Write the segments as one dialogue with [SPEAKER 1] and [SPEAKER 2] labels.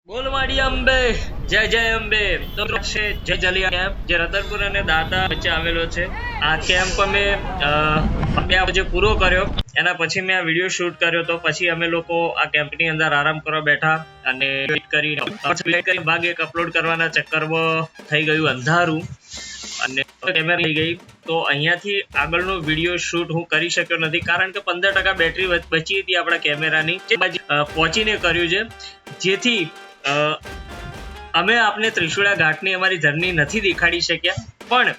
[SPEAKER 1] બોલવાડી અંબે જય જય અંબે. તો છે જય જલિયા કેમ્પ જે રતનપુર અને દાતા વચ્ચે આવેલો છે. આ કેમ્પ અમે 2 વાગે પૂરો કર્યો. એના પછી મેં આ વિડીયો શૂટ કર્યો. તો પછી અમે લોકો આ કેમ્પની અંદર આરામ કરવા બેઠા અને કરી ભાગ એક અપલોડ કરવાના ચક્કરમાં થઈ ગયું અંધારું અને કેમેરા લઈ ગઈ. તો અહીંયાથી આગળનો વિડીયો શૂટ હું કરી શક્યો નથી કારણ કે 15% બેટરી બચી હતી આપણા કેમેરાની. પહોંચીને કર્યું છે જેથી અમે આપને ત્રિશુળિયા ઘાટની અમારી જર્ની નથી દેખાડી શક્યા. પણ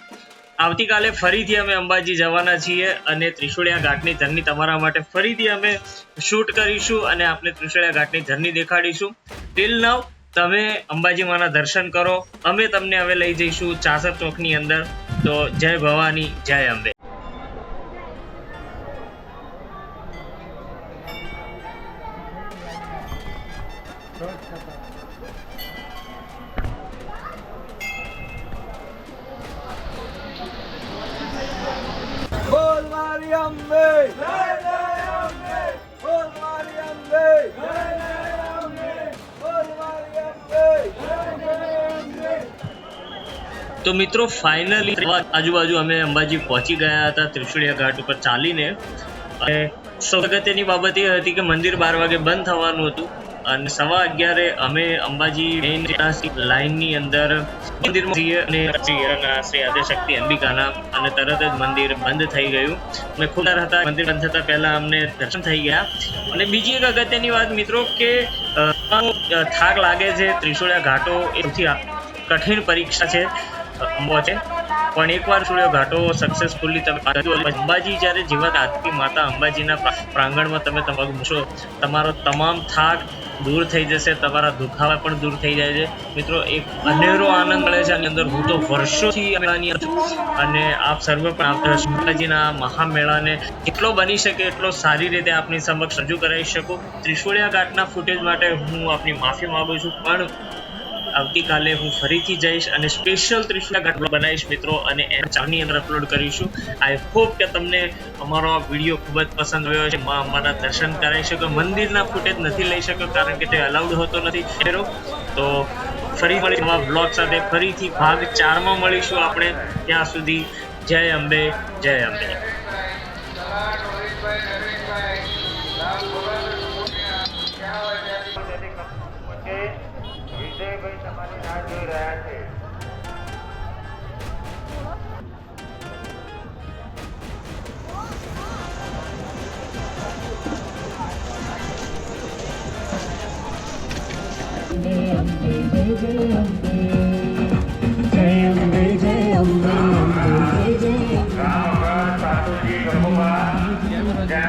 [SPEAKER 1] આવતીકાલે ફરીથી અમે અંબાજી જવાના છીએ અને ત્રિશુળિયા ઘાટની જર્ની તમારા માટે ફરીથી અમે શૂટ કરીશું અને આપને ત્રિશુળિયા ઘાટની જર્ની દેખાડીશું. ટિલ નાઉ તમે અંબાજી માના દર્શન કરો. અમે તમને હવે લઈ જઈશું ચાસર ચોકની અંદર. તો જય ભવાની જય અંબે.
[SPEAKER 2] બોલ મારી અંબે જય જય અંબે. બોલ મારી અંબે જય જય અંબે. બોલ મારી અંબે જય જય અંબે.
[SPEAKER 1] તો મિત્રો ફાઇનલી આજુબાજુ અમે અંબાજી પહોંચી ગયા હતા ત્રિશુળિયા ઘાટ ઉપર ચાલીને. અને સૌ અગત્યની બાબત એ હતી કે મંદિર 12 વાગે બંધ થવાનું હતું અને 11:15 અમે અંબાજી મેઇન લાઇનની અંદર મંદિરમાં જઈએ અને શ્રી આદ્યશક્તિ અંબિકાના અને તરત જ મંદિર બંધ થઈ ગયું. અમે ખુલ્લા હતા. મંદિર બંધ થતા પહેલા અમને દર્શન થઈ ગયા. અને બીજી એક અગત્યની વાત મિત્રો કે થાક લાગે છે. ત્રિશુળિયા ઘાટો એ સૌથી કઠિન પરીક્ષા છે છે પણ એકવાર ત્રિશુળિયા ઘાટો સક્સેસફુલી તમે અંબાજી જ્યારે જીવત આદિ માતા અંબાજીના પ્રાંગણમાં તમે તમારું મૂકશો તમારો તમામ થાક દૂર થઈ જશે. તમારા દુખાવા પણ દૂર થઈ જાય છે. મિત્રો એક અનેરો આનંદ મળે છે આની અંદર. હું તો વર્ષોથી અને આપ સર્વ પણ અંબાજીના મહામેળાને જેટલો બની શકે એટલો સારી રીતે આપની સમક્ષ રજૂ કરાવી શકું. ત્રિશુળિયા ઘાટના ફૂટેજ માટે હું આપની માફી માંગુ છું. પણ આવતીકાલે હું ફરીથી જઈશ અને સ્પેશિયલ ત્રિશુળિયા ઘાટ બનાવીશ મિત્રો અને એના ચેનલની અંદર અપલોડ કરીશું. આઈ હોપ કે તમને અમારો આ વિડીયો ખૂબ જ પસંદ આવ્યો છે. અમારા દર્શન કરાવી શકો. મંદિરના ફૂટેજ નથી લઈ શક્યો કારણ કે તે અલાઉડ હોતો નથી. તો ફરી મળી નવા બ્લોગ સાથે ફરીથી ભાગ 4માં મળીશું આપણે. ત્યાં સુધી જય અંબે જય અંબે.
[SPEAKER 3] વિજયભાઈ તમારી રાહ જોઈ રહ્યા છે. રામ સાધુજી પ્રભુમાં જય